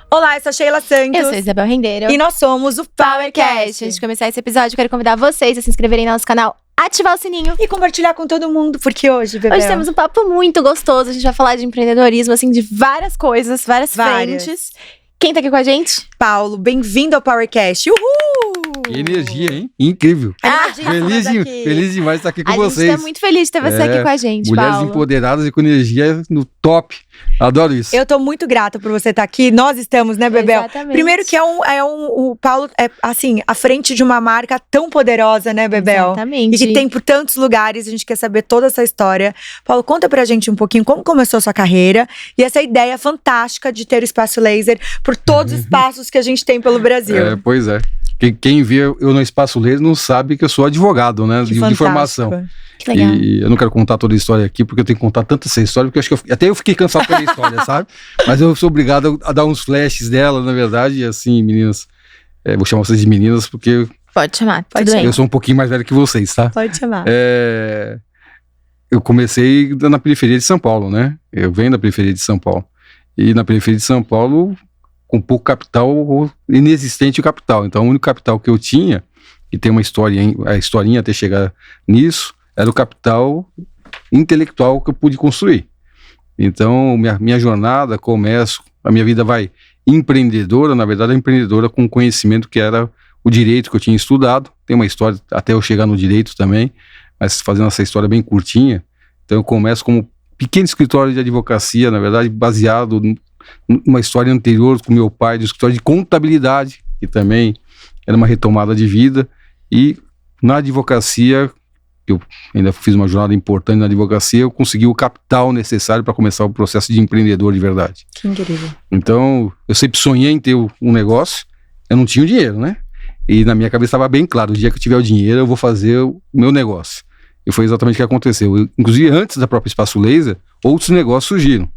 Olá, eu sou a Sheila Santos. Eu sou a Isabel Rendeiro. E nós somos o PowerCast. Antes de começar esse episódio, eu quero convidar vocês a se inscreverem no nosso canal, ativar o sininho E compartilhar com todo mundo, porque hoje, Bebel, Hoje temos um papo muito gostoso. A gente vai falar de empreendedorismo, assim, de várias coisas, várias frentes. Quem tá aqui com a gente? Paulo, bem-vindo ao PowerCast. Uhul! Que energia, hein? Incrível. Feliz demais estar aqui com vocês. A gente tá muito feliz de ter você aqui com a gente, mulheres Paulo. Empoderadas e com energia no top. Adoro isso. Eu tô muito grata por você estar aqui. Nós estamos, né, Bebel? Exatamente. Primeiro que o Paulo é, assim, à frente de uma marca tão poderosa, né, Bebel? Exatamente. E que tem por tantos lugares, a gente quer saber toda essa história. Paulo, conta pra gente um pouquinho como começou a sua carreira e essa ideia fantástica de ter o Espaço Laser por todos os espaços que a gente tem pelo Brasil. Pois é. Quem vê eu no Espaço Laser não sabe que eu sou advogado, né? De formação. Que legal. E eu não quero contar toda a história aqui, porque eu tenho que contar tanta essa história, porque até eu fiquei cansado pela história, sabe? Mas eu sou obrigado a dar uns flashes dela, na verdade, e assim, meninas, vou chamar vocês de meninas, porque Pode chamar, tudo bem. eu sou um pouquinho mais velho que vocês, tá? Pode chamar. Eu comecei na periferia de São Paulo, né? Eu venho da periferia de São Paulo. E na periferia de São Paulo, com pouco capital ou inexistente o capital. Então, o único capital que eu tinha, e tem uma historinha até chegar nisso, era o capital intelectual que eu pude construir. Então, minha jornada, a minha vida vai empreendedora, na verdade, empreendedora com conhecimento que era o direito que eu tinha estudado. Tem uma história até eu chegar no direito também, mas fazendo essa história bem curtinha. Então, eu começo como pequeno escritório de advocacia, na verdade, baseado numa história anterior com meu pai, de escritório de contabilidade, que também era uma retomada de vida. E na advocacia, eu ainda fiz uma jornada importante na advocacia, eu consegui o capital necessário para começar o processo de empreendedor de verdade. Que incrível. Então, eu sempre sonhei em ter um negócio, eu não tinha o dinheiro, né? E na minha cabeça estava bem claro, o dia que eu tiver o dinheiro, eu vou fazer o meu negócio. E foi exatamente o que aconteceu. Inclusive, antes da própria Espaço Laser, outros negócios surgiram.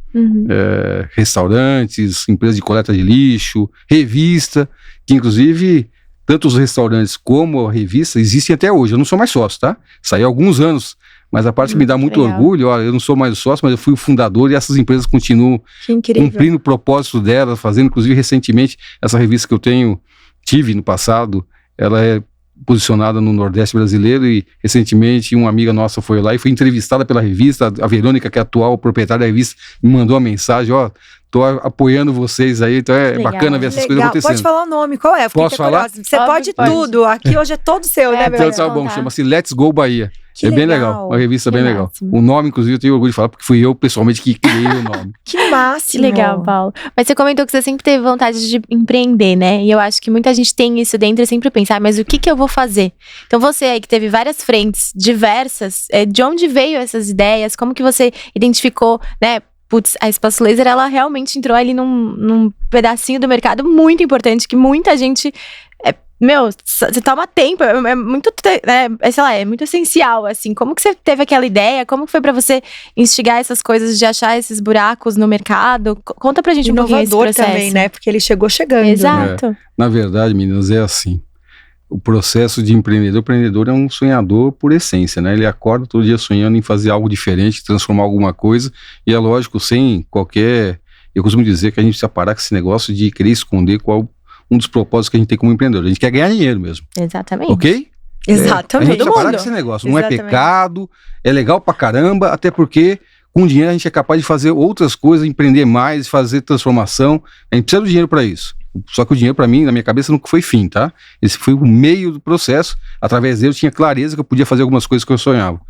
Restaurantes, empresas de coleta de lixo, revista, que inclusive tanto os restaurantes como a revista existem até hoje. Eu não sou mais sócio, tá? Saí há alguns anos, mas a parte que me dá muito orgulho, olha, eu não sou mais sócio, mas eu fui o fundador e essas empresas continuam cumprindo o propósito delas, fazendo, inclusive recentemente, essa revista que eu tive no passado, ela é posicionada no Nordeste brasileiro e recentemente uma amiga nossa foi lá e foi entrevistada pela revista, a Verônica, que é a atual proprietária da revista, me mandou uma mensagem, tô apoiando vocês aí, então bacana ver essas coisas acontecendo. Pode falar o nome, qual é? Posso falar? Você pode tudo, aqui hoje é todo seu, né, Então tá bom, chama-se Let's Go Bahia. Que bem legal, uma revista bem legal. Máximo. O nome, inclusive, eu tenho orgulho de falar, porque fui eu pessoalmente que criei o nome. Que máximo. Que legal, Paulo. Mas você comentou que você sempre teve vontade de empreender, né? E eu acho que muita gente tem isso dentro e sempre pensa, mas o que eu vou fazer? Então você aí que teve várias frentes diversas, de onde veio essas ideias? Como que você identificou, né? Putz, a Espaço Laser, ela realmente entrou ali num pedacinho do mercado muito importante, que muita gente... você toma tempo, é muito, sei lá, é muito essencial, assim. Como que você teve aquela ideia? Como que foi pra você instigar essas coisas, de achar esses buracos no mercado? Conta pra gente um pouquinho esse processo. Inovador também, né? Porque ele chegou chegando. Exato. Na verdade, meninas, é assim. O processo de empreendedor é um sonhador por essência, né? Ele acorda todo dia sonhando em fazer algo diferente, transformar alguma coisa, e é lógico, sem qualquer... Eu costumo dizer que a gente precisa parar com esse negócio de querer esconder qual um dos propósitos que a gente tem como empreendedor. A gente quer ganhar dinheiro mesmo. Exatamente. Ok? Exatamente. A gente precisa parar com esse negócio. Não é pecado, é legal pra caramba, até porque com dinheiro a gente é capaz de fazer outras coisas, empreender mais, fazer transformação. A gente precisa do dinheiro para isso. Só que o dinheiro, para mim, na minha cabeça, nunca foi fim, tá? Esse foi o meio do processo. Através dele, eu tinha clareza que eu podia fazer algumas coisas que eu sonhava.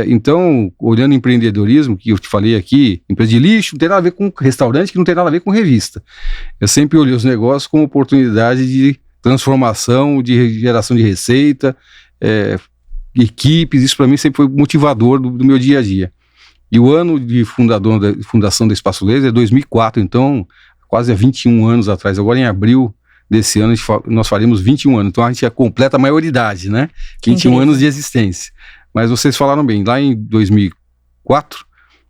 Então, olhando o empreendedorismo, que eu te falei aqui, empresa de lixo, não tem nada a ver com restaurante, que não tem nada a ver com revista. Eu sempre olhei os negócios como oportunidade de transformação, de geração de receita, equipes. Isso, para mim, sempre foi motivador do meu dia a dia. E o ano de fundação da Espaço Laser é 2004, então... quase há 21 anos atrás, agora em abril desse ano nós faremos 21 anos, então a gente completa a maioridade, né? 21 anos de existência. Mas vocês falaram bem, lá em 2004,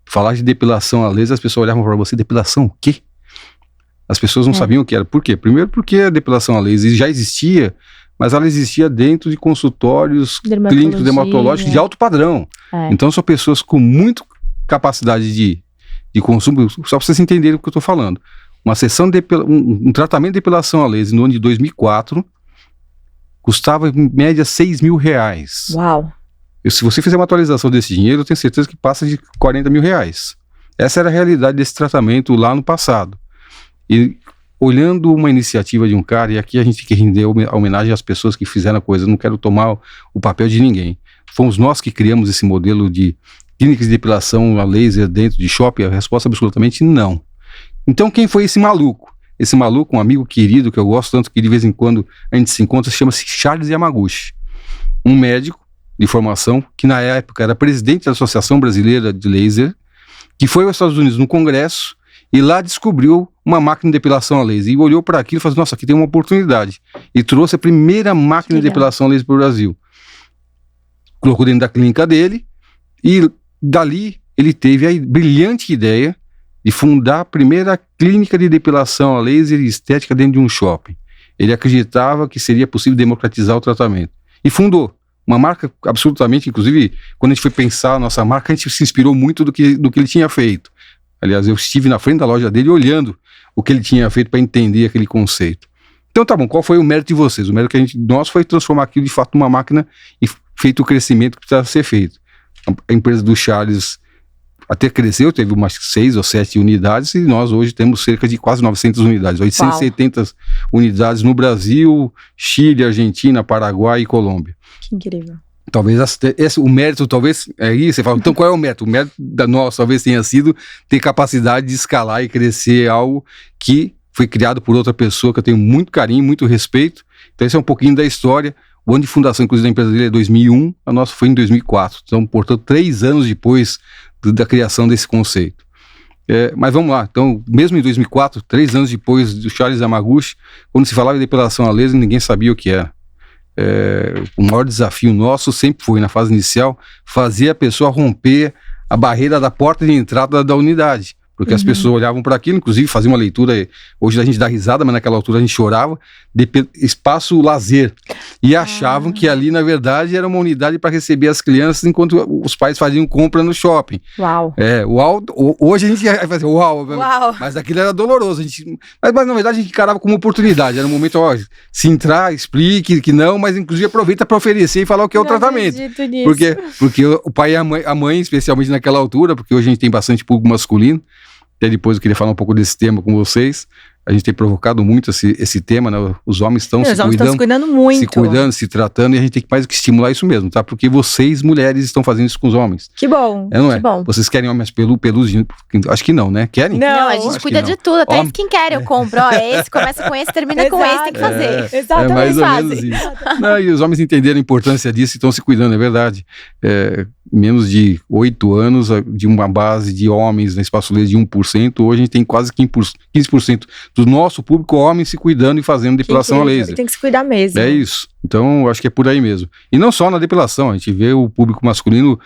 falar de depilação a laser, as pessoas olhavam para você, depilação o quê? As pessoas não sabiam o que era. Por quê? Primeiro porque a depilação a laser já existia, mas ela existia dentro de consultórios clínicos dermatológicos de alto padrão. Então são pessoas com muita capacidade de consumo, só para vocês entenderem o que eu estou falando. uma sessão um tratamento de depilação a laser no ano de 2004 custava em média R$6.000. Uau. Se você fizer uma atualização desse dinheiro, eu tenho certeza que passa de R$40.000. Essa era a realidade desse tratamento lá no passado. E olhando uma iniciativa de um cara, e aqui a gente tem que render a homenagem às pessoas que fizeram a coisa, eu não quero tomar o papel de ninguém. Fomos nós que criamos esse modelo de clínicas de depilação a laser dentro de shopping? A resposta é absolutamente não. Então quem foi esse maluco? Esse maluco, um amigo querido que eu gosto tanto, que de vez em quando a gente se encontra, chama-se Charles Yamaguchi. Um médico de formação que na época era presidente da Associação Brasileira de Laser, que foi aos Estados Unidos no congresso e lá descobriu uma máquina de depilação a laser. E olhou para aquilo e falou, nossa, aqui tem uma oportunidade. E trouxe a primeira máquina de depilação a laser para o Brasil. Colocou dentro da clínica dele e dali ele teve a brilhante ideia de fundar a primeira clínica de depilação a laser e estética dentro de um shopping. Ele acreditava que seria possível democratizar o tratamento. E fundou uma marca absolutamente, inclusive, quando a gente foi pensar a nossa marca, a gente se inspirou muito do que ele tinha feito. Aliás, eu estive na frente da loja dele olhando o que ele tinha feito para entender aquele conceito. Então tá bom, qual foi o mérito de vocês? O mérito que nós foi transformar aquilo de fato numa máquina e feito o crescimento que precisava ser feito. A empresa do Charles até cresceu, teve umas 6 ou 7 unidades e nós hoje temos cerca de quase 900 unidades, 870 unidades no Brasil, Chile, Argentina, Paraguai e Colômbia. Que incrível. Talvez o mérito, talvez, aí você fala, então qual é o mérito? O mérito da nossa talvez tenha sido ter capacidade de escalar e crescer algo que foi criado por outra pessoa que eu tenho muito carinho, muito respeito. Então esse é um pouquinho da história. O ano de fundação, inclusive, da empresa dele é 2001, a nossa foi em 2004. Então, portanto, 3 anos depois da criação desse conceito. Mas vamos lá, então, mesmo em 2004, 3 anos depois do Charles Yamaguchi, quando se falava de depilação a laser, ninguém sabia o que era. O maior desafio nosso sempre foi, na fase inicial, fazer a pessoa romper a barreira da porta de entrada da unidade. Porque as pessoas olhavam para aquilo, inclusive faziam uma leitura, hoje a gente dá risada, mas naquela altura a gente chorava, de espaço lazer. E achavam que ali, na verdade, era uma unidade para receber as crianças enquanto os pais faziam compra no shopping. Uau. Hoje a gente vai fazer uau. Mas aquilo era doloroso. Mas na verdade a gente encarava como oportunidade. Era um momento, se entrar, explique que não, mas inclusive aproveita para oferecer e falar o que é o tratamento. Porque o pai e a mãe, especialmente naquela altura, porque hoje a gente tem bastante público masculino, até depois eu queria falar um pouco desse tema com vocês. A gente tem provocado muito esse tema, né? Os homens estão se cuidando muito. Se cuidando, se tratando, e a gente tem que mais do que estimular isso mesmo, tá? Porque vocês, mulheres, estão fazendo isso com os homens. Que bom. Não é? Que bom. Vocês querem homens peludos? Acho que não, né? Querem? Não, a gente cuida de tudo, até skincare eu compro. Esse começa com esse, termina com esse, tem que fazer. Exatamente. Mais ou menos isso. Não, e os homens entenderam a importância disso e estão se cuidando, é verdade. Menos de 8 anos, de uma base de homens na espaço laser de 1%, hoje a gente tem quase 15% do nosso público homens se cuidando e fazendo depilação a laser. Tem que se cuidar mesmo. É isso. Então, acho que é por aí mesmo. E não só na depilação, a gente vê o público masculino.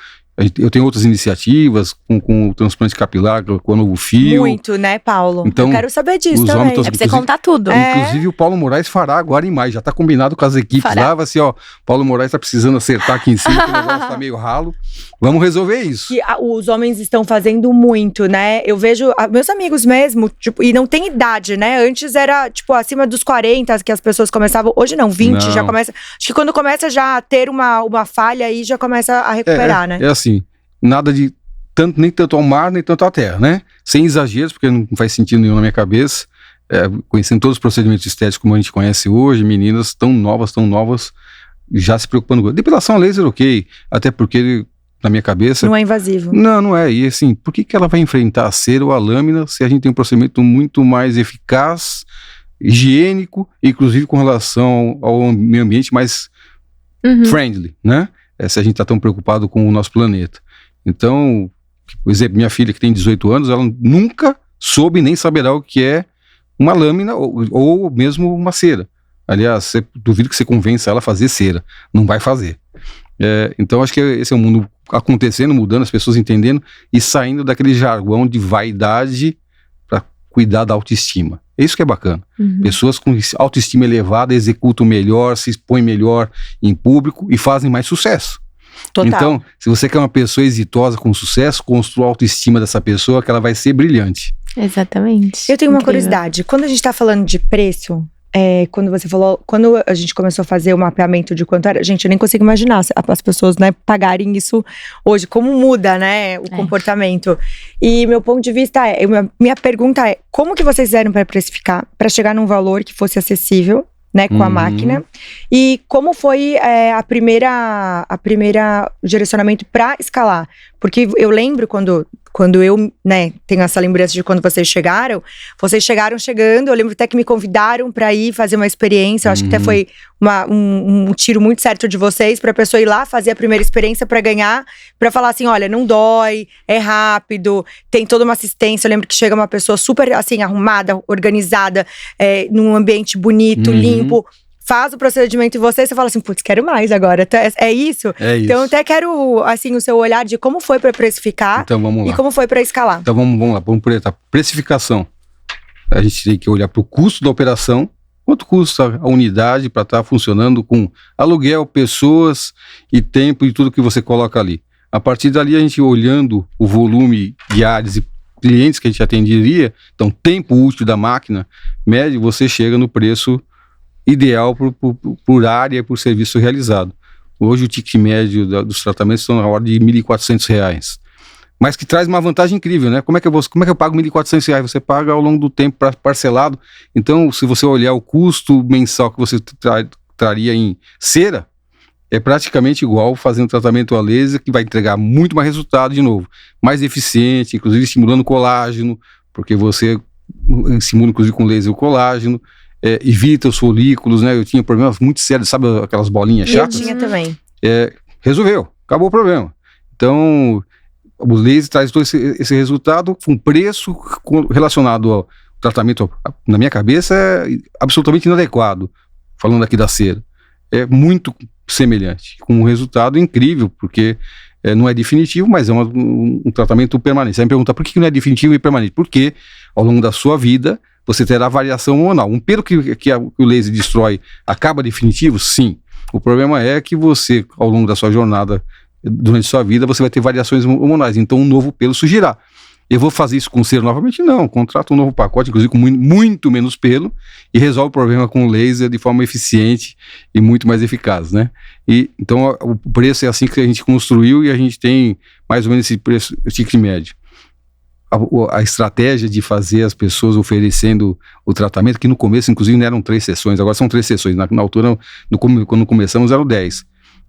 Eu tenho outras iniciativas com o transplante capilar, com o novo fio. Muito, né, Paulo? Então, eu quero saber disso os também. homens É pra você contar tudo. Inclusive o Paulo Moraes fará agora em maio, já tá combinado com as equipes lá, vai assim, Paulo Moraes tá precisando acertar aqui em cima, que o negócio tá meio ralo, vamos resolver isso. Que os homens estão fazendo muito, né? Eu vejo meus amigos mesmo, tipo, e não tem idade, né? Antes era, tipo, acima dos 40 que as pessoas começavam, hoje não, 20 já começa, acho que quando começa já a ter uma falha aí, já começa a recuperar, né? É assim, nada de nem tanto ao mar, nem tanto à terra, né? Sem exageros, porque não faz sentido nenhum na minha cabeça. Conhecendo todos os procedimentos estéticos como a gente conhece hoje, meninas tão novas, já se preocupando com depilação a laser, ok. Até porque, na minha cabeça... Não é invasivo. Não é. E assim, por que ela vai enfrentar a cera ou a lâmina se a gente tem um procedimento muito mais eficaz, higiênico, inclusive com relação ao meio ambiente mais friendly, né? Se a gente está tão preocupado com o nosso planeta. Então, por exemplo, minha filha que tem 18 anos, ela nunca soube nem saberá o que é uma lâmina ou mesmo uma cera. Aliás, duvido que você convença ela a fazer cera. Não vai fazer. Então, acho que esse é o mundo acontecendo, mudando, as pessoas entendendo e saindo daquele jargão de vaidade para cuidar da autoestima. É isso que é bacana. Pessoas com autoestima elevada executam melhor, se expõem melhor em público e fazem mais sucesso. Total. Então, se você quer uma pessoa exitosa com sucesso, construa a autoestima dessa pessoa que ela vai ser brilhante. Exatamente. Eu tenho uma Incrível. curiosidade. Quando a gente tá falando de preço, quando você falou, quando a gente começou a fazer o mapeamento de quanto era, gente, eu nem consigo imaginar as pessoas, né, pagarem isso hoje, como muda, né, o comportamento. E meu ponto de vista minha pergunta é, como que vocês fizeram para precificar, para chegar num valor que fosse acessível, né, com a máquina? E como foi a primeira direcionamento para escalar? Porque eu lembro quando eu, né, tenho essa lembrança de quando vocês chegaram chegando, eu lembro até que me convidaram para ir fazer uma experiência, eu acho que até foi um tiro muito certo de vocês, pra pessoa ir lá fazer a primeira experiência pra ganhar, pra falar assim, olha, não dói, é rápido, tem toda uma assistência. Eu lembro que chega uma pessoa super, assim, arrumada, organizada, num ambiente bonito, limpo, faz o procedimento em você fala assim, putz, quero mais agora. É isso? É isso. Então eu até quero, assim, o seu olhar de como foi pra precificar então, vamos lá. E como foi pra escalar. Então vamos lá, vamos por etapa. Precificação. A gente tem que olhar para o custo da operação, quanto custa a unidade para estar funcionando com aluguel, pessoas e tempo e tudo que você coloca ali. A partir dali, a gente olhando o volume de áreas e clientes que a gente atenderia, então tempo útil da máquina, médio, você chega no preço ideal por área e por serviço realizado. Hoje o ticket médio dos tratamentos estão na ordem de R$ 1.400. Mas que traz uma vantagem incrível, né? Como é que eu pago R$ 1.400? Você paga ao longo do tempo parcelado. Então, se você olhar o custo mensal que você traria em cera, é praticamente igual fazendo tratamento a laser, que vai entregar muito mais resultado de novo. Mais eficiente, inclusive estimulando colágeno, porque você estimula inclusive com laser o colágeno, evita os folículos, né? Eu tinha problemas muito sérios, sabe aquelas bolinhas chatas? Eu tinha também. Resolveu, acabou o problema. Então, o laser traz todo esse resultado com preço relacionado ao tratamento, na minha cabeça, é absolutamente inadequado, falando aqui da cera. É muito semelhante, com um resultado incrível, porque não é definitivo, mas é um tratamento permanente. Você vai me perguntar por que não é definitivo e permanente? Porque ao longo da sua vida, você terá variação hormonal. Um pelo que o laser destrói acaba definitivo? Sim. O problema é que você, ao longo da sua jornada, durante a sua vida, você vai ter variações hormonais. Então, um novo pelo surgirá. Eu vou fazer isso com cera novamente? Não. Contrato um novo pacote, inclusive com muito menos pelo, e resolve o problema com laser de forma eficiente e muito mais eficaz, né? Então, o preço é assim que a gente construiu e a gente tem mais ou menos esse preço, o ticket médio. A estratégia de fazer as pessoas oferecendo o tratamento, que no começo, inclusive, não eram 3 sessões, agora são 3 sessões. Na altura, quando começamos, eram 10.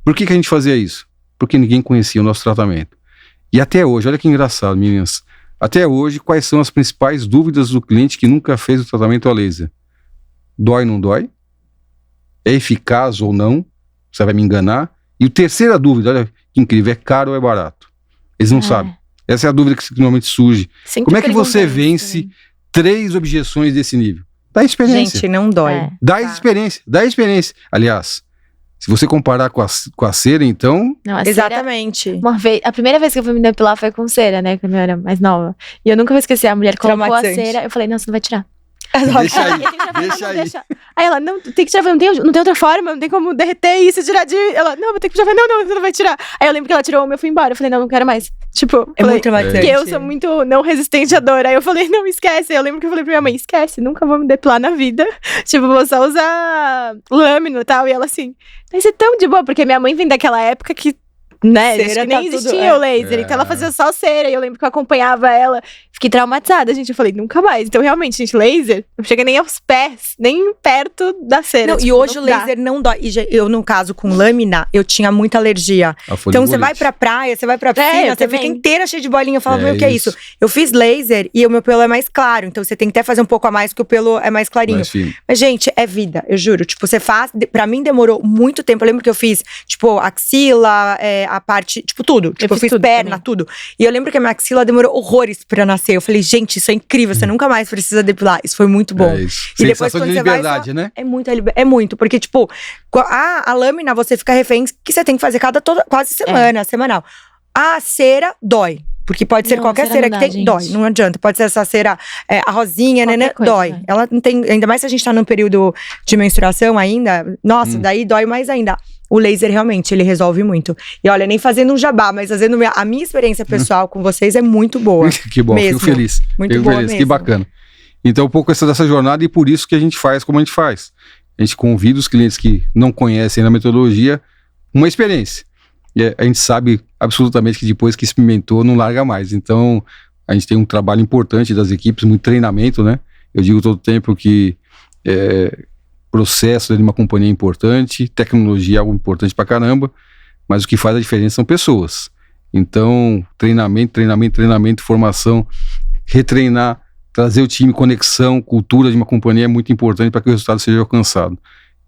Por que a gente fazia isso? Porque ninguém conhecia o nosso tratamento. E até hoje, olha que engraçado, meninas, até hoje, quais são as principais dúvidas do cliente que nunca fez o tratamento a laser? Dói ou não dói? É eficaz ou não? Você vai me enganar? E a terceira dúvida, olha que incrível, é caro ou é barato? Eles não sabem. Essa é a dúvida que normalmente surge. Sempre como é que você vence 3 objeções desse nível? Dá experiência. Gente, não dói. Dá experiência. Aliás, se você comparar com a cera, então... Não, exatamente. A primeira vez que eu fui me depilar foi com cera, né? Quando eu era mais nova. E eu nunca vou esquecer, a mulher colocou a cera, eu falei, não, você não vai tirar. Deixa aí. Aí ela, não, tem que tirar, não tem outra forma, não tem como derreter isso, tirar de... Ela, não, vou ter que tirar, não, você não vai tirar. Aí eu lembro que ela tirou uma e eu fui embora, eu falei, não quero mais. Tipo, muito traumatizante. Porque eu sou muito não resistente à dor. Aí eu falei, não, esquece. Aí eu lembro que eu falei pra minha mãe, esquece, nunca vou me depilar na vida. Tipo, vou só usar lâmina e tal. E ela assim, mas é tão de boa, porque minha mãe vem daquela época que, né, cera que nem existia o laser, então ela fazia só cera, e eu lembro que eu acompanhava ela, fiquei traumatizada, gente, eu falei, nunca mais, então realmente, gente, laser, não chega nem aos pés, nem perto da cera. Não, tipo, e hoje o laser não dói, e eu no caso com lâmina, eu tinha muita alergia, então você vai pra praia, você vai pra piscina, você fica inteira cheia de bolinha, eu falava, meu, o que é isso? Eu fiz laser e o meu pelo é mais claro, então você tem que até fazer um pouco a mais, porque o pelo é mais clarinho, mas gente, é vida, eu juro, tipo, você faz, pra mim demorou muito tempo, eu lembro que eu fiz, tipo, axila, a parte, tipo, tudo. Tipo, eu fiz perna, também. Tudo. E eu lembro que a minha axila demorou horrores pra nascer. Eu falei, gente, isso é incrível, você nunca mais precisa depilar. Isso foi muito bom. E depois, quando de você liberdade, vai, né? É muito, porque, tipo, a lâmina você fica refém que você tem que fazer quase semanal. A cera dói. Porque pode ser qualquer cera que tem, gente. Dói, não adianta. Pode ser essa cera, a rosinha, né? Dói. Ela não tem, ainda mais se a gente tá num período de menstruação ainda, nossa, daí dói mais ainda. o laser realmente, ele resolve muito. E olha, nem fazendo um jabá, mas fazendo a minha experiência pessoal com vocês é muito boa. Que bom, mesmo. Fico feliz. Muito boa feliz, mesmo. que bacana. Então, um pouco dessa jornada e por isso que a gente faz como a gente faz. A gente convida os clientes que não conhecem a metodologia, uma experiência. E a gente sabe absolutamente que depois que experimentou, não larga mais. Então, a gente tem um trabalho importante das equipes, muito treinamento, né? Eu digo todo tempo que processo de uma companhia é importante, tecnologia é algo importante pra caramba, mas o que faz a diferença são pessoas. Então, treinamento, formação, retreinar, trazer o time, conexão, cultura de uma companhia é muito importante para que o resultado seja alcançado.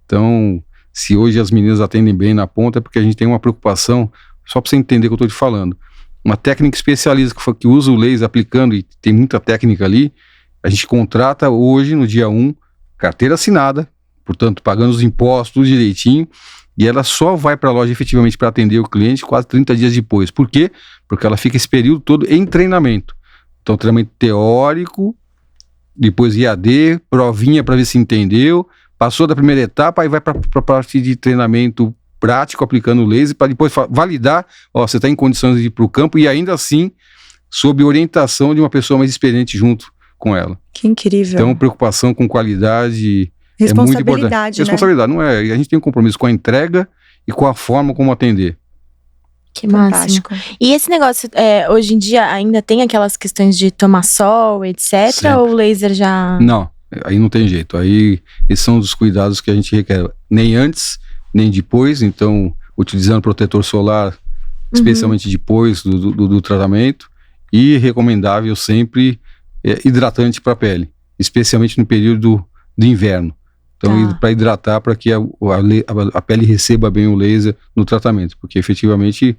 Então, se hoje as meninas atendem bem na ponta, é porque a gente tem uma preocupação, só para você entender o que eu estou te falando. Uma técnica especialista que usa o laser aplicando, e tem muita técnica ali, a gente contrata hoje, no dia 1, carteira assinada, portanto, pagando os impostos, tudo direitinho, e ela só vai para a loja efetivamente para atender o cliente quase 30 dias depois. Por quê? Porque ela fica esse período todo em treinamento. Então, treinamento teórico, depois IAD, provinha para ver se entendeu, passou da primeira etapa, aí vai para a parte de treinamento prático, aplicando o laser, para depois validar, você está em condições de ir para o campo, e ainda assim, sob orientação de uma pessoa mais experiente junto com ela. Que incrível. Então, preocupação com qualidade é muito importante. Né? Responsabilidade, não é? A gente tem um compromisso com a entrega e com a forma como atender. Que máximo. E esse negócio, hoje em dia, ainda tem aquelas questões de tomar sol, etc? Sempre. Ou o laser já... Não, aí não tem jeito. Aí, esses são os cuidados que a gente requer. Nem antes, nem depois. Então, utilizando protetor solar, especialmente depois do tratamento. E recomendável sempre hidratante para a pele. Especialmente no período do inverno. Então, para hidratar, para que a pele receba bem o laser no tratamento. Porque, efetivamente,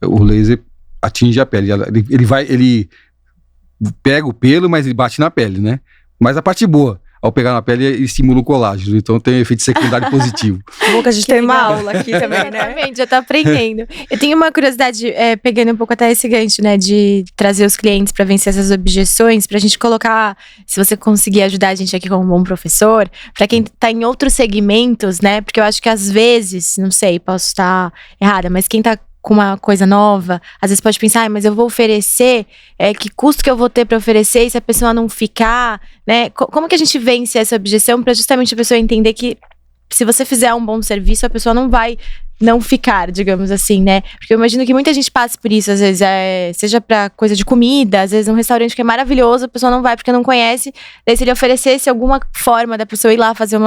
o laser atinge a pele. Ele pega o pelo, mas ele bate na pele, né? Mas a parte boa, ao pegar na pele, ele estimula o colágeno. Então, tem efeito secundário positivo. Bom que a gente tem uma aula aqui também, né? Exatamente, já tá aprendendo. Eu tenho uma curiosidade, pegando um pouco até esse gancho, né? De trazer os clientes para vencer essas objeções, pra gente colocar, se você conseguir ajudar a gente aqui como um bom professor, pra quem tá em outros segmentos, né? Porque eu acho que às vezes, não sei, posso estar errada, mas quem tá com uma coisa nova, às vezes pode pensar, mas eu vou oferecer, que custo que eu vou ter para oferecer, e se a pessoa não ficar, né? Como que a gente vence essa objeção para justamente a pessoa entender que se você fizer um bom serviço, a pessoa não vai não ficar, digamos assim, né? Porque eu imagino que muita gente passe por isso, às vezes, seja pra coisa de comida, às vezes um restaurante que é maravilhoso, a pessoa não vai porque não conhece, daí se ele oferecesse alguma forma da pessoa ir lá fazer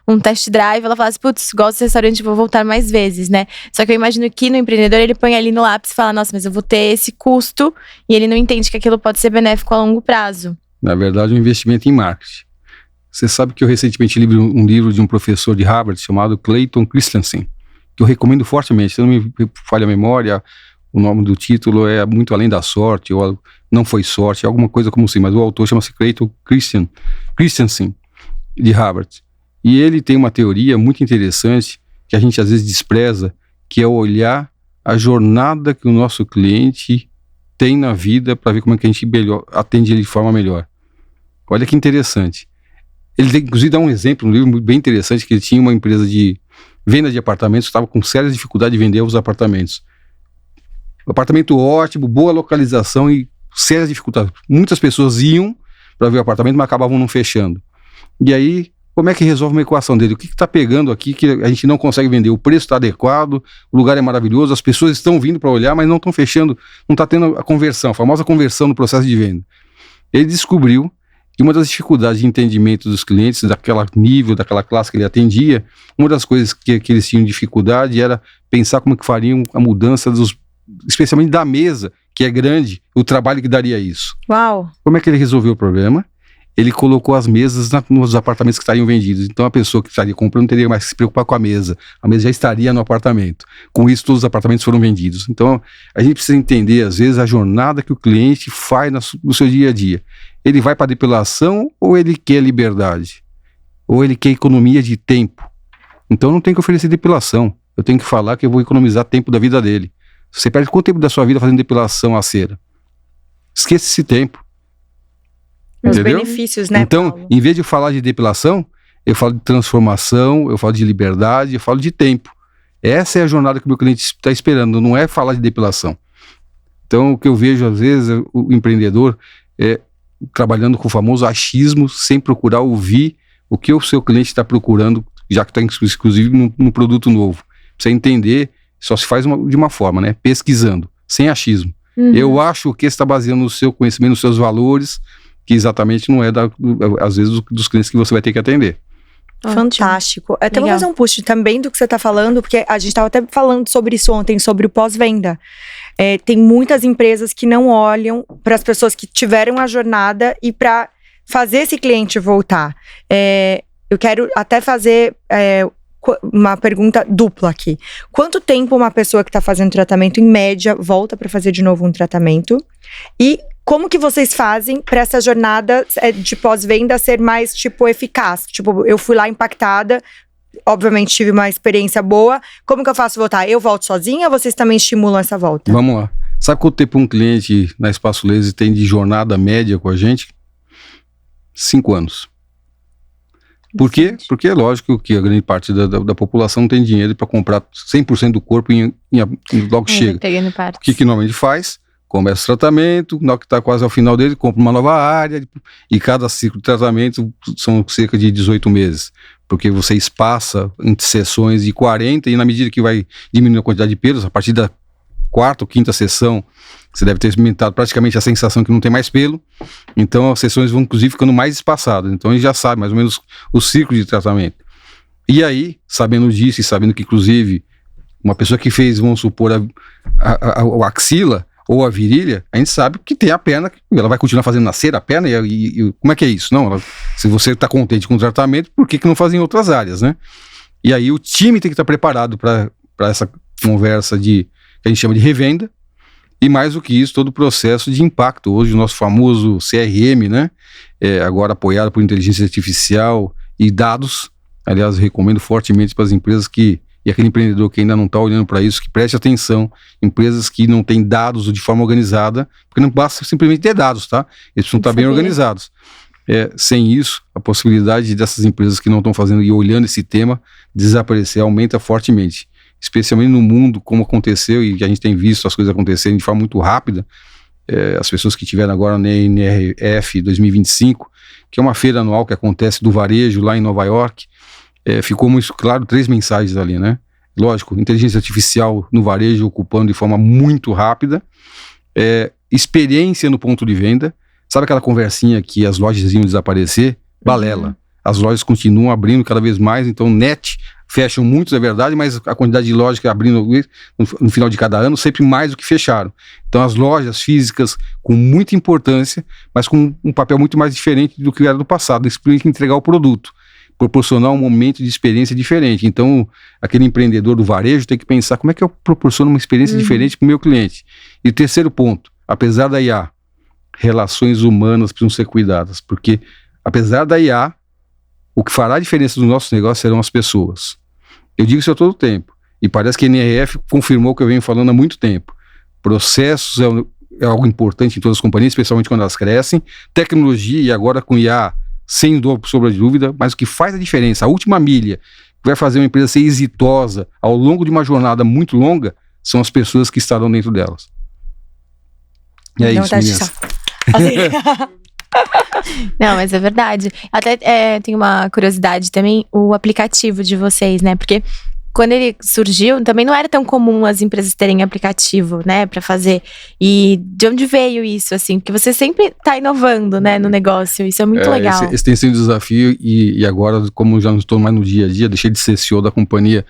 um test drive, ela falasse, putz, gosto desse restaurante, vou voltar mais vezes, né? Só que eu imagino que no empreendedor, ele põe ali no lápis e fala, nossa, mas eu vou ter esse custo, e ele não entende que aquilo pode ser benéfico a longo prazo. Na verdade, um investimento em marketing. Você sabe que eu recentemente li um livro de um professor de Harvard chamado Clayton Christensen, que eu recomendo fortemente. Se não me falha a memória, o nome do título é Muito Além da Sorte, ou Não Foi Sorte, alguma coisa como assim, mas o autor chama-se Clayton Christensen, de Harvard. E ele tem uma teoria muito interessante, que a gente às vezes despreza, que é olhar a jornada que o nosso cliente tem na vida, para ver como é que a gente atende ele de forma melhor. Olha que interessante. Ele inclusive dá um exemplo no livro bem interessante, que ele tinha uma empresa de venda de apartamentos, estava com sérias dificuldades de vender os apartamentos. Apartamento ótimo, boa localização e sérias dificuldades. Muitas pessoas iam para ver o apartamento, mas acabavam não fechando. E aí, como é que resolve uma equação dele? O que está pegando aqui que a gente não consegue vender? O preço está adequado, o lugar é maravilhoso, as pessoas estão vindo para olhar, mas não estão fechando, não está tendo a conversão, a famosa conversão no processo de venda. Ele descobriu que uma das dificuldades de entendimento dos clientes, daquela nível, daquela classe que ele atendia, uma das coisas que eles tinham dificuldade era pensar como que fariam a mudança especialmente da mesa, que é grande, o trabalho que daria isso. Uau! Como é que ele resolveu o problema? Ele colocou as mesas nos apartamentos que estariam vendidos. Então a pessoa que estaria comprando não teria mais que se preocupar com a mesa já estaria no apartamento. Com isso, todos os apartamentos foram vendidos. Então a gente precisa entender, às vezes, a jornada que o cliente faz no seu dia a dia. Ele vai para a depilação ou ele quer liberdade? Ou ele quer economia de tempo? Então eu não tenho que oferecer depilação. Eu tenho que falar que eu vou economizar tempo da vida dele. Você perde quanto tempo da sua vida fazendo depilação a cera? Esqueça esse tempo. Os entendeu? Benefícios, né, Então, Paulo? em vez de eu falar de depilação, eu falo de transformação, eu falo de liberdade, eu falo de tempo. Essa é a jornada que o meu cliente está esperando, não é falar de depilação. Então, o que eu vejo, às vezes, o empreendedor trabalhando com o famoso achismo, sem procurar ouvir o que o seu cliente está procurando, já que está exclusivo no produto novo. Precisa entender, só se faz de uma forma, né? Pesquisando, sem achismo. Eu acho que está baseando no seu conhecimento, nos seus valores, que exatamente não é, às vezes, dos clientes que você vai ter que atender. Fantástico. Até vou fazer um post também do que você está falando, porque a gente estava até falando sobre isso ontem, sobre o pós-venda. Tem muitas empresas que não olham para as pessoas que tiveram a jornada e para fazer esse cliente voltar. Eu quero até fazer uma pergunta dupla aqui. Quanto tempo uma pessoa que está fazendo tratamento, em média, volta para fazer de novo um tratamento? E como que vocês fazem para essa jornada de pós-venda ser mais, eficaz? Eu fui lá impactada, obviamente tive uma experiência boa. Como que eu faço voltar? Eu volto sozinha ou vocês também estimulam essa volta? Vamos lá. Sabe quanto tempo um cliente na Espaço Laser tem de jornada média com a gente? 5 anos. Por quê? Porque é lógico que a grande parte da população não tem dinheiro para comprar 100% do corpo logo que chega. O que normalmente faz? Começa o tratamento, na hora que está quase ao final dele, compra uma nova área, e cada ciclo de tratamento são cerca de 18 meses, porque você espaça entre sessões de 40, e na medida que vai diminuindo a quantidade de pelos, a partir da 4ª ou 5ª sessão, você deve ter experimentado praticamente a sensação que não tem mais pelo, então as sessões vão inclusive ficando mais espaçadas, então a gente já sabe mais ou menos o ciclo de tratamento. E aí, sabendo disso e sabendo que inclusive uma pessoa que fez, vamos supor, a axila, ou a virilha, a gente sabe que tem a perna, ela vai continuar fazendo nascer a perna, e como é que é isso? Não, se você está contente com o tratamento, por que não faz em outras áreas, né? E aí o time tem que estar preparado para essa conversa que a gente chama de revenda, e mais do que isso, todo o processo de impacto. Hoje o nosso famoso CRM, né? Agora apoiado por inteligência artificial e dados. Aliás, recomendo fortemente para as empresas e aquele empreendedor que ainda não está olhando para isso, que preste atenção, empresas que não têm dados de forma organizada, porque não basta simplesmente ter dados, tá? Eles precisam estar bem organizados. Sem isso, a possibilidade dessas empresas que não estão fazendo e olhando esse tema desaparecer aumenta fortemente, especialmente no mundo, como aconteceu, e a gente tem visto as coisas acontecerem de forma muito rápida. As pessoas que tiveram agora na NRF 2025, que é uma feira anual que acontece do varejo lá em Nova York, ficou muito claro 3 mensagens ali, né? Lógico, inteligência artificial no varejo ocupando de forma muito rápida, experiência no ponto de venda. Sabe aquela conversinha que as lojas iam desaparecer? Balela. As lojas continuam abrindo cada vez mais, então fecham muitos, é verdade, mas a quantidade de lojas que abrindo no final de cada ano, sempre mais do que fecharam. Então as lojas físicas com muita importância, mas com um papel muito mais diferente do que era do passado, simplesmente entregar o produto, proporcionar um momento de experiência diferente. Então, aquele empreendedor do varejo tem que pensar como é que eu proporciono uma experiência diferente para o meu cliente. E o terceiro ponto, apesar da IA, relações humanas precisam ser cuidadas, porque apesar da IA, o que fará a diferença do nosso negócio serão as pessoas. Eu digo isso a todo tempo, e parece que a NRF confirmou o que eu venho falando há muito tempo. Processos é algo importante em todas as companhias, especialmente quando elas crescem. Tecnologia, e agora com IA, sem sombra de dúvida, mas o que faz a diferença, a última milha, que vai fazer uma empresa ser exitosa ao longo de uma jornada muito longa, são as pessoas que estarão dentro delas. E é isso, meninas. Não, mas é verdade. Até tem uma curiosidade também, o aplicativo de vocês, né? Porque quando ele surgiu, também não era tão comum as empresas terem aplicativo, né, para fazer. E de onde veio isso, assim? Porque você sempre tá inovando, né, no negócio. Isso é muito legal. Esse tem sido um desafio, e agora, como já não estou mais no dia a dia, deixei de ser CEO da companhia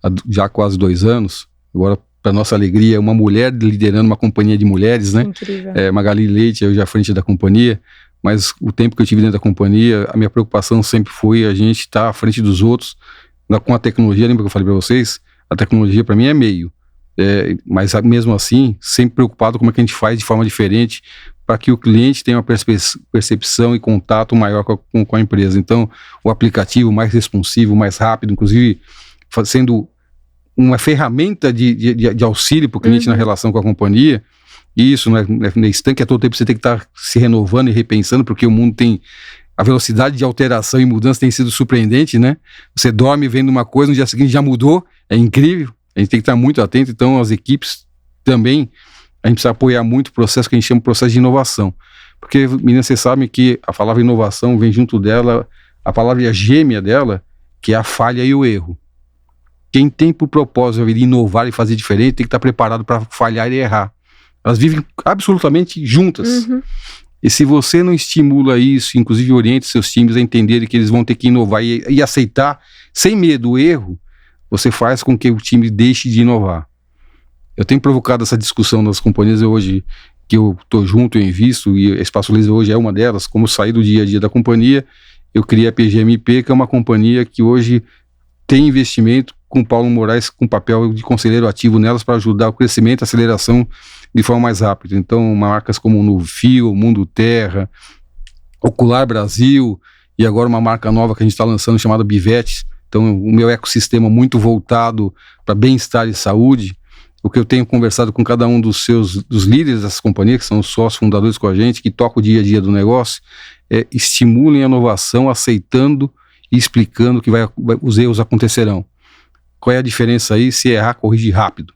há já quase 2 anos. Agora, para nossa alegria, uma mulher liderando uma companhia de mulheres, né? Incrível. Magali Leite, eu já à frente da companhia. Mas o tempo que eu tive dentro da companhia, a minha preocupação sempre foi a gente estar à frente dos outros. Com a tecnologia, lembra que eu falei para vocês? A tecnologia para mim é meio, mas mesmo assim, sempre preocupado como é que a gente faz de forma diferente para que o cliente tenha uma percepção e contato maior com a empresa. Então, o aplicativo mais responsivo, mais rápido, inclusive sendo uma ferramenta de auxílio para o cliente na relação com a companhia. Isso, não é estanque, a todo tempo você tem que estar se renovando e repensando, porque o mundo tem... A velocidade de alteração e mudança tem sido surpreendente, né? Você dorme vendo uma coisa, no dia seguinte já mudou, é incrível. A gente tem que estar muito atento, então as equipes também, a gente precisa apoiar muito o processo que a gente chama de processo de inovação. Porque, meninas, vocês sabem que a palavra inovação vem junto dela, a palavra gêmea dela, que é a falha e o erro. Quem tem por propósito de inovar e fazer diferente tem que estar preparado para falhar e errar. Elas vivem absolutamente juntas. E se você não estimula isso, inclusive orienta seus times a entenderem que eles vão ter que inovar e aceitar, sem medo, o erro, você faz com que o time deixe de inovar. Eu tenho provocado essa discussão nas companhias hoje, que eu estou junto, eu invisto, e a Espaço Laser hoje é uma delas. Como eu saí do dia a dia da companhia, eu criei a PGMP, que é uma companhia que hoje tem investimento com Paulo Moraes, com papel de conselheiro ativo nelas para ajudar o crescimento e a aceleração de forma mais rápida. Então, marcas como Nuvio, Mundo Terra, Ocular Brasil, e agora uma marca nova que a gente está lançando chamada Bivete. Então, o meu ecossistema muito voltado para bem-estar e saúde. O que eu tenho conversado com cada um dos líderes dessas companhias, que são os sócios fundadores com a gente, que tocam o dia a dia do negócio, estimulem a inovação, aceitando e explicando que os erros acontecerão. Qual é a diferença aí? Se errar, corrige rápido.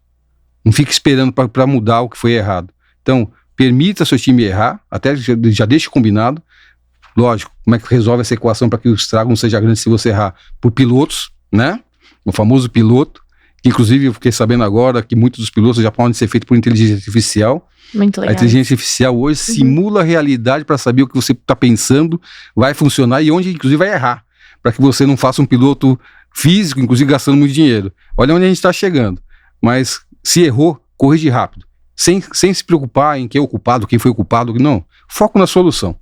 Não fique esperando para mudar o que foi errado. Então, permita seu time errar, até já deixe combinado. Lógico, como é que resolve essa equação para que o estrago não seja grande se você errar? Por pilotos, né? O famoso piloto, que inclusive eu fiquei sabendo agora que muitos dos pilotos já podem ser feitos por inteligência artificial. Muito legal. A inteligência artificial hoje simula a realidade para saber o que você está pensando, vai funcionar e onde inclusive vai errar, para que você não faça um piloto físico, inclusive gastando muito dinheiro. Olha onde a gente está chegando. Mas se errou, corrige rápido. Sem se preocupar em quem é o culpado, quem foi o culpado. Não. Foco na solução.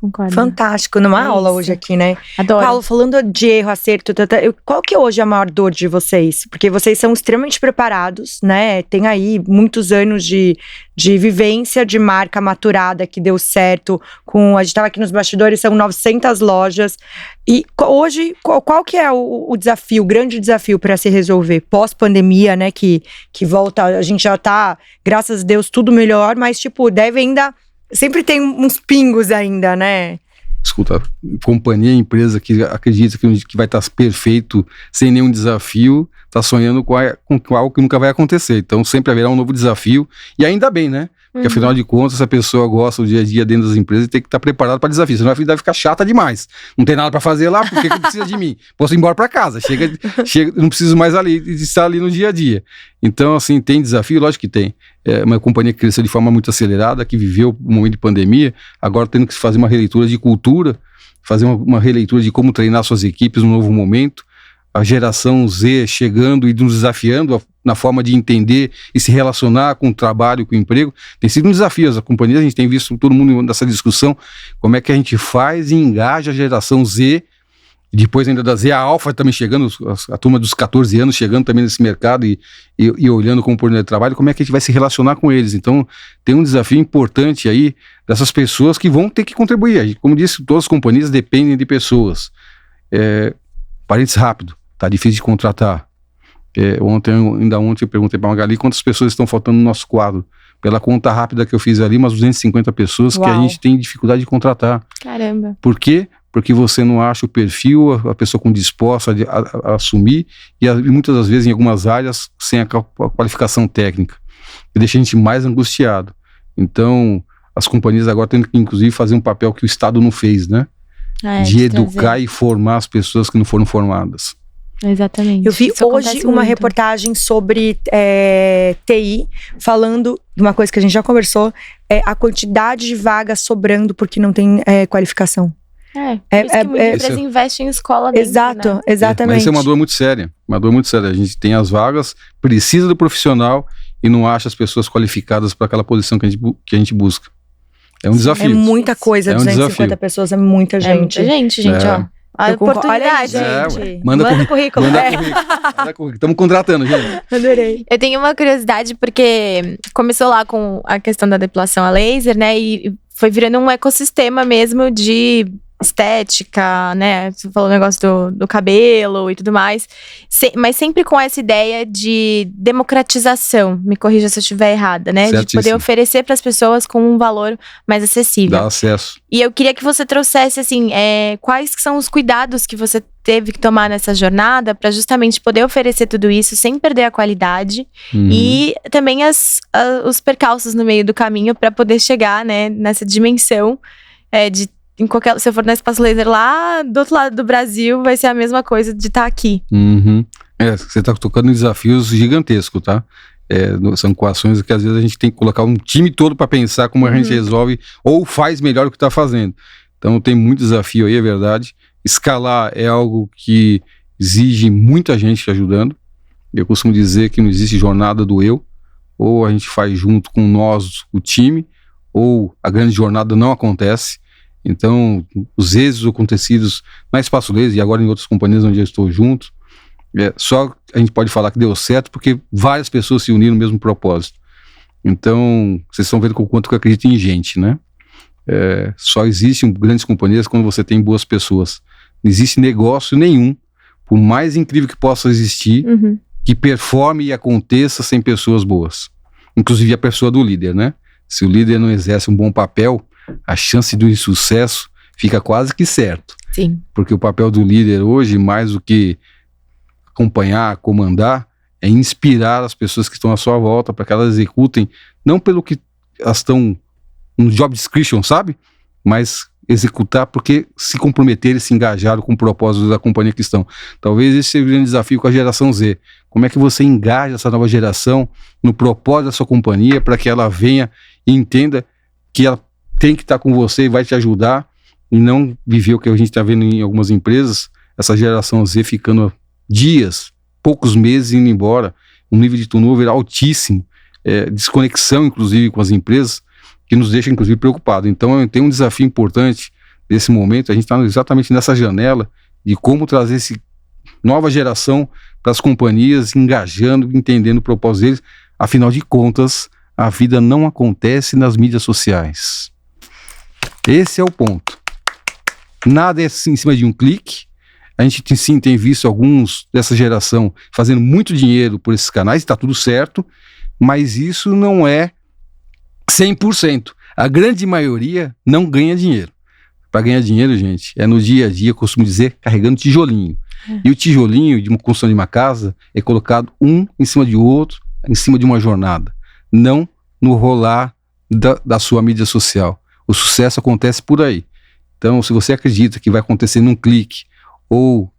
Concordo. Fantástico, numa aula hoje aqui, né? Adoro. Paulo, falando de erro, acerto, qual que é hoje a maior dor de vocês? Porque vocês são extremamente preparados, né? Tem aí muitos anos de vivência, de marca maturada que deu certo. A gente estava aqui nos bastidores, são 900 lojas. E hoje, qual que é o desafio, o grande desafio para se resolver? Pós-pandemia, né? Que volta, a gente já tá, graças a Deus, tudo melhor, mas tipo, deve ainda... Sempre tem uns pingos ainda, né? Escuta, companhia, empresa que acredita que vai estar perfeito, sem nenhum desafio, está sonhando com algo que nunca vai acontecer. Então sempre haverá um novo desafio, e ainda bem, né? Porque afinal de contas, se a pessoa gosta do dia a dia dentro das empresas, tem que estar preparado para desafio. Senão a vida vai ficar chata demais. Não tem nada para fazer lá, por que precisa de mim? Posso ir embora para casa, chega, não preciso mais estar ali no dia a dia. Então, assim, tem desafio? Lógico que tem. É uma companhia que cresceu de forma muito acelerada, que viveu um momento de pandemia, agora tendo que fazer uma releitura de cultura, fazer uma releitura de como treinar suas equipes num novo momento. A geração Z chegando e nos desafiando na forma de entender e se relacionar com o trabalho, com o emprego. Tem sido um desafio. As companhias, a gente tem visto todo mundo nessa discussão, como é que a gente faz e engaja a geração Z, depois ainda da Z, a Alfa também chegando, a turma dos 14 anos chegando também nesse mercado e olhando como oportunidade de trabalho, como é que a gente vai se relacionar com eles. Então, tem um desafio importante aí dessas pessoas que vão ter que contribuir. Como disse, todas as companhias dependem de pessoas. Parênteses rápido. Tá difícil de contratar. Ontem eu perguntei para a Magali quantas pessoas estão faltando no nosso quadro. Pela conta rápida que eu fiz ali, umas 250 pessoas. Uau. Que a gente tem dificuldade de contratar. Caramba. Por quê? Porque você não acha o perfil, a pessoa com disposta a assumir, e muitas das vezes em algumas áreas sem a qualificação técnica. E deixa a gente mais angustiado. Então, as companhias agora têm que inclusive fazer um papel que o Estado não fez, né? De educar e formar as pessoas que não foram formadas. Exatamente. Eu vi hoje uma reportagem sobre TI, falando de uma coisa que a gente já conversou, a quantidade de vagas sobrando porque não tem qualificação. Por isso que muitas empresas investem em escola dentro, exato, né? Exatamente. Mas isso é uma dor muito séria, A gente tem as vagas, precisa do profissional e não acha as pessoas qualificadas para aquela posição que a gente busca. É um desafio. É muita coisa, 250 pessoas, é muita gente. É muita gente, ó. A oportunidade, gente. Manda currículo. Estamos contratando, gente. Adorei. Eu tenho uma curiosidade, porque começou lá com a questão da depilação a laser, né? E foi virando um ecossistema mesmo de estética, né? Você falou o negócio do cabelo e tudo mais. Mas sempre com essa ideia de democratização. Me corrija se eu estiver errada, né? Certíssimo. De poder oferecer para as pessoas com um valor mais acessível. Dá acesso. E eu queria que você trouxesse, assim, quais que são os cuidados que você teve que tomar nessa jornada para justamente poder oferecer tudo isso sem perder a qualidade e também os percalços no meio do caminho para poder chegar, né, nessa dimensão de se eu for na Espaço Laser lá do outro lado do Brasil, vai ser a mesma coisa de estar aqui. Você está tocando em desafios gigantescos, tá? São equações que às vezes a gente tem que colocar um time todo para pensar como a gente resolve ou faz melhor o que está fazendo. Então tem muito desafio aí, é verdade. Escalar é algo que exige muita gente ajudando. Eu costumo dizer que não existe jornada do eu. Ou a gente faz junto com nós, o time, ou a grande jornada não acontece. Então, os êxitos acontecidos na Espaço Laser e agora em outras companhias onde eu estou junto, só a gente pode falar que deu certo porque várias pessoas se uniram no mesmo propósito. Então, vocês estão vendo com o quanto que eu acredito em gente, né? Só existem grandes companhias quando você tem boas pessoas. Não existe negócio nenhum, por mais incrível que possa existir, que performe e aconteça sem pessoas boas. Inclusive a pessoa do líder, né? Se o líder não exerce um bom papel, a chance do insucesso fica quase que certo. Sim. Porque o papel do líder hoje, mais do que acompanhar, comandar, é inspirar as pessoas que estão à sua volta para que elas executem, não pelo que elas estão no job description, sabe? Mas executar porque se comprometeram e se engajaram com o propósito da companhia que estão. Talvez esse seja o grande desafio com a geração Z. Como é que você engaja essa nova geração no propósito da sua companhia para que ela venha e entenda que ela tem que estar com você e vai te ajudar e não viver o que a gente está vendo em algumas empresas, essa geração Z ficando dias, poucos meses indo embora, um nível de turnover altíssimo, desconexão inclusive com as empresas, que nos deixa inclusive preocupados. Então tem um desafio importante nesse momento, a gente está exatamente nessa janela de como trazer essa nova geração para as companhias, engajando, entendendo o propósito deles. Afinal de contas, a vida não acontece nas mídias sociais. Esse é o ponto. Nada é em cima de um clique. A gente sim tem visto alguns dessa geração fazendo muito dinheiro por esses canais, está tudo certo, mas isso não é 100%. A grande maioria não ganha dinheiro. Para ganhar dinheiro, gente, é no dia a dia, eu costumo dizer, carregando tijolinho. E o tijolinho de uma construção de uma casa é colocado um em cima de outro, em cima de uma jornada. Não no rolar da sua mídia social. O sucesso acontece por aí. Então, se você acredita que vai acontecer num clique ou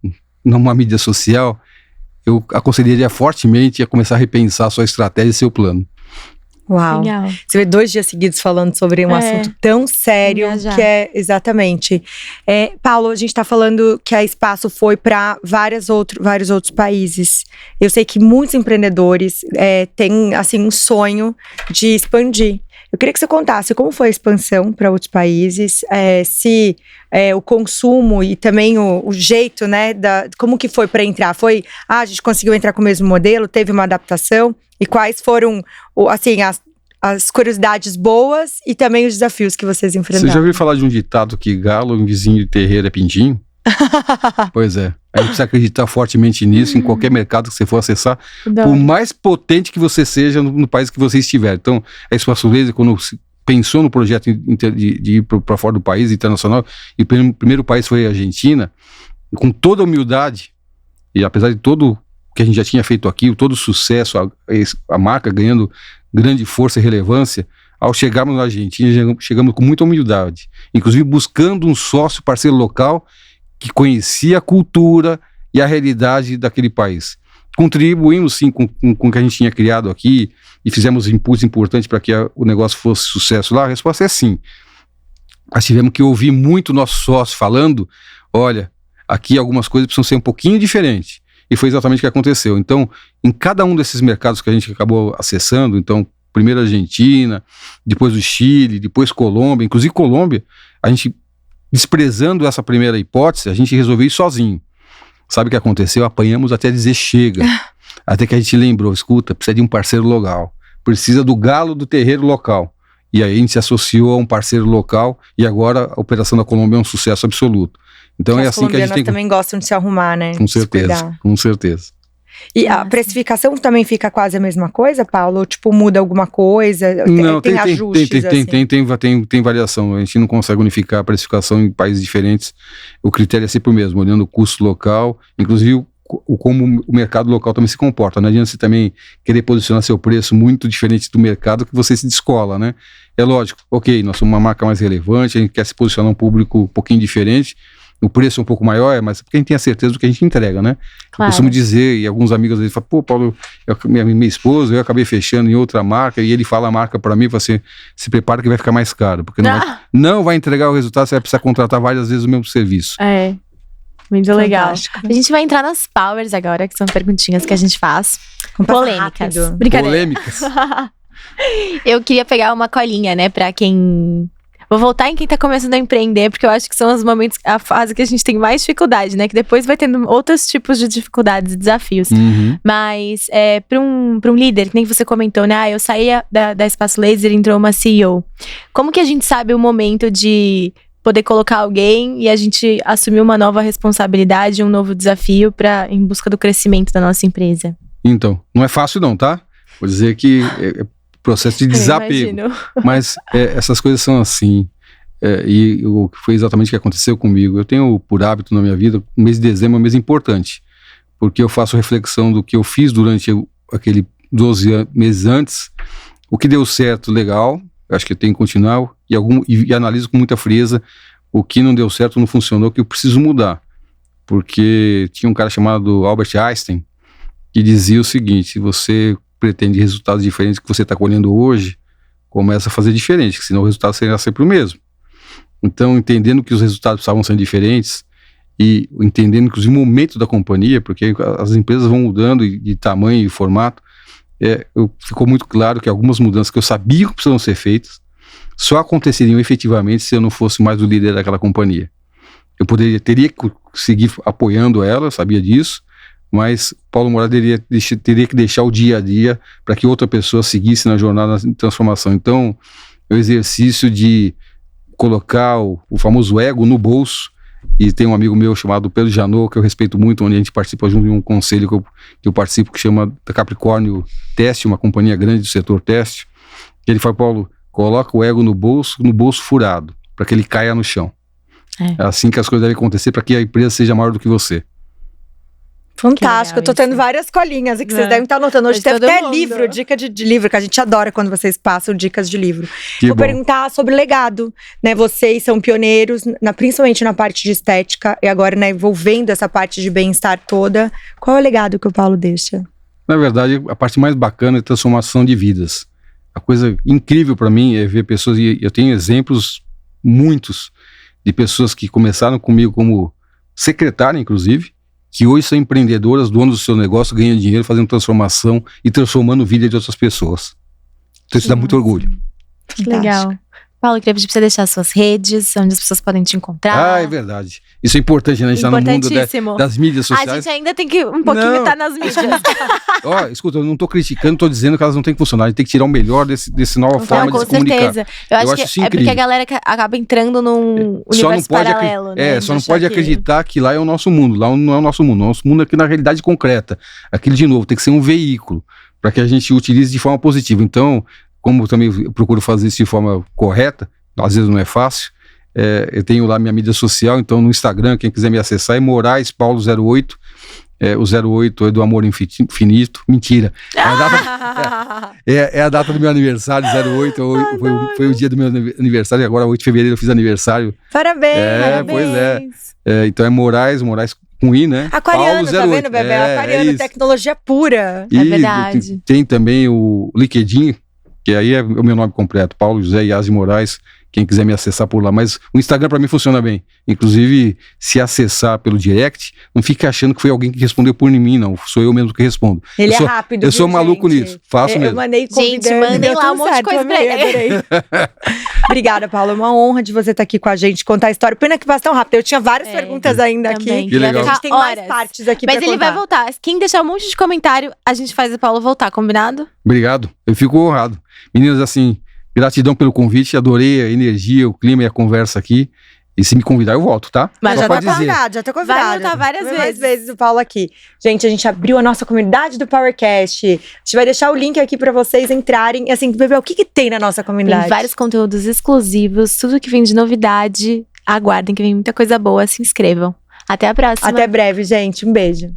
numa mídia social, eu aconselharia fortemente a começar a repensar a sua estratégia e seu plano. Uau. Legal. Você vê 2 dias seguidos falando sobre um assunto tão sério que é exatamente. Paulo, a gente está falando que a Espaço foi para vários outros países. Eu sei que muitos empreendedores têm assim, um sonho de expandir. Eu queria que você contasse como foi a expansão para outros países, se o consumo e também o jeito, né, como que foi para entrar? A gente conseguiu entrar com o mesmo modelo, teve uma adaptação? E quais foram, assim, as curiosidades boas e também os desafios que vocês enfrentaram? Você já ouviu falar de um ditado que galo, um vizinho de terreiro é pintinho? Pois é. A gente precisa acreditar fortemente nisso em qualquer mercado que você for acessar, por mais potente que você seja no país que você estiver. Então, a Espaço Laser, quando pensou no projeto de ir para fora do país, internacional, e o primeiro país foi a Argentina, com toda a humildade, e apesar de todo que a gente já tinha feito aqui, todo o sucesso, a marca ganhando grande força e relevância, ao chegarmos na Argentina, chegamos com muita humildade, inclusive buscando um sócio parceiro local que conhecia a cultura e a realidade daquele país. Contribuímos sim com o que a gente tinha criado aqui e fizemos impulsos importantes para que o negócio fosse sucesso lá. A resposta é sim. Nós tivemos que ouvir muito o nosso sócio falando, olha, aqui algumas coisas precisam ser um pouquinho diferentes. E foi exatamente o que aconteceu. Então, em cada um desses mercados que a gente acabou acessando, então, primeiro a Argentina, depois o Chile, depois Colômbia, inclusive Colômbia, a gente, desprezando essa primeira hipótese, a gente resolveu ir sozinho. Sabe o que aconteceu? Apanhamos até dizer chega. Até que a gente lembrou, escuta, precisa de um parceiro local. Precisa do galo do terreiro local. E aí a gente se associou a um parceiro local e agora a operação da Colômbia é um sucesso absoluto. Então é assim que a gente tem... também gostam de se arrumar, né? Com certeza, com certeza. E a precificação também fica quase a mesma coisa, Paulo? Tipo, muda alguma coisa? Não, tem ajustes? Tem variação. A gente não consegue unificar a precificação em países diferentes. O critério é sempre o mesmo, olhando o custo local, inclusive como o mercado local também se comporta. Não adianta você também querer posicionar seu preço muito diferente do mercado que você se descola, né? É lógico, ok, nós somos uma marca mais relevante, a gente quer se posicionar um público um pouquinho diferente, o preço é um pouco maior, mas é porque a gente tem a certeza do que a gente entrega, né? Claro. Eu costumo dizer, e alguns amigos às vezes falam, pô, Paulo, minha esposa, eu acabei fechando em outra marca, e ele fala a marca para mim, você se prepara que vai ficar mais caro, porque não vai entregar o resultado, você vai precisar contratar várias vezes o mesmo serviço. É, muito legal. A gente vai entrar nas powers agora, que são perguntinhas que a gente faz. Polêmicas. Polêmicas. Eu queria pegar uma colinha, né, pra quem... Vou voltar em quem tá começando a empreender, porque eu acho que são os momentos, a fase que a gente tem mais dificuldade, né? Que depois vai tendo outros tipos de dificuldades e desafios. Mas pra um líder, que nem você comentou, né? Eu saía da Espaço Laser e entrou uma CEO. Como que a gente sabe o momento de poder colocar alguém e a gente assumir uma nova responsabilidade, um novo desafio em busca do crescimento da nossa empresa? Então, não é fácil não, tá? Vou dizer que é processo de desapego, mas essas coisas são assim, e foi exatamente o que aconteceu comigo. Eu tenho por hábito na minha vida, o mês de dezembro é um mês importante, porque eu faço reflexão do que eu fiz durante aquele 12 meses antes, o que deu certo, legal, acho que eu tenho que continuar, e analiso com muita frieza o que não deu certo, não funcionou, o que eu preciso mudar, porque tinha um cara chamado Albert Einstein, que dizia o seguinte: se você pretende resultados diferentes que você está colhendo hoje, começa a fazer diferente, que senão o resultado será sempre o mesmo. Então, entendendo que os resultados precisavam ser diferentes e entendendo que os momentos da companhia, porque as empresas vão mudando de tamanho e formato, ficou muito claro que algumas mudanças que eu sabia que precisavam ser feitas só aconteceriam efetivamente se eu não fosse mais o líder daquela companhia. Eu teria que seguir apoiando ela, eu sabia disso, mas Paulo Moraes teria que deixar o dia a dia para que outra pessoa seguisse na jornada de transformação. Então, é o exercício de colocar o famoso ego no bolso, e tem um amigo meu chamado Pedro Janot, que eu respeito muito, onde a gente participa junto de um conselho que eu participo, que chama Capricórnio Teste, uma companhia grande do setor teste. Ele fala: Paulo, coloca o ego no bolso furado, para que ele caia no chão. É assim que as coisas devem acontecer, para que a empresa seja maior do que você. Fantástico, eu tô tendo várias colinhas e que vocês devem estar anotando. Hoje teve até livro, dica de livro, que a gente adora quando vocês passam dicas de livro. Vou perguntar sobre legado, né? Vocês são pioneiros, principalmente na parte de estética, e agora, né, envolvendo essa parte de bem-estar toda. Qual é o legado que o Paulo deixa? Na verdade, a parte mais bacana é a transformação de vidas. A coisa incrível para mim é ver pessoas, e eu tenho exemplos muitos de pessoas que começaram comigo como secretária, inclusive, que hoje são empreendedoras, donos do seu negócio, ganham dinheiro, fazendo transformação e transformando a vida de outras pessoas. Então isso dá muito orgulho. Que legal. Paulo, eu queria pedir pra você deixar suas redes, onde as pessoas podem te encontrar. É verdade. Isso é importante, né? A gente tá no mundo das mídias sociais. A gente ainda tem que um pouquinho estar nas mídias. Escuta, eu não tô criticando, tô dizendo que elas não têm que funcionar. A gente tem que tirar o melhor dessa nova forma de se comunicar. Com certeza. Eu acho que é porque a galera acaba entrando num universo paralelo, né? Só não pode acreditar que lá é o nosso mundo. Lá não é o nosso mundo. O nosso mundo é aqui na realidade concreta. Aquilo, de novo, tem que ser um veículo para que a gente utilize de forma positiva. Então, como eu também procuro fazer isso de forma correta, às vezes não é fácil, eu tenho lá minha mídia social, então no Instagram, quem quiser me acessar é Moraes Paulo 08, o 08 é do amor infinito, mentira, é a data do meu aniversário, 08, foi o dia do meu aniversário, agora 8 de fevereiro eu fiz aniversário. Parabéns! Pois então é Moraes com I, né? Aquariano, Paulo 08. Tá vendo, bebê? Aquariano, tecnologia pura. É verdade. Tem também o LinkedIn, que aí é o meu nome completo, Paulo José Iazzi Moraes, quem quiser me acessar por lá. Mas o Instagram para mim funciona bem. Inclusive, se acessar pelo direct, não fique achando que foi alguém que respondeu por mim, não. Sou eu mesmo que respondo. Ele é rápido, eu sou maluco nisso, faço mesmo. Eu mandei gente, mandem lá um monte de coisa pra ele. Obrigada, Paulo. É uma honra de você estar aqui com a gente, contar a história. Pena que passa tão rápido. Eu tinha várias perguntas ainda também. Aqui. Que legal. A gente tem mais partes aqui pra contar. Mas ele vai voltar. Quem deixar um monte de comentário, a gente faz o Paulo voltar, combinado? Obrigado. Eu fico honrado. Meninas, assim, Gratidão pelo convite, adorei a energia, o clima e a conversa aqui. E se me convidar, eu volto, tá? Mas Só já pode tá dizer. convidado, já tá convidado. Vai voltar várias Vem mais vezes. vezes o Paulo aqui. Gente, a gente abriu a nossa comunidade do PowerCast. A gente vai deixar o link aqui pra vocês entrarem. E assim, ver o que tem na nossa comunidade. Tem vários conteúdos exclusivos, tudo que vem de novidade. Aguardem que vem muita coisa boa, se inscrevam. Até a próxima. Até breve, gente. Um beijo.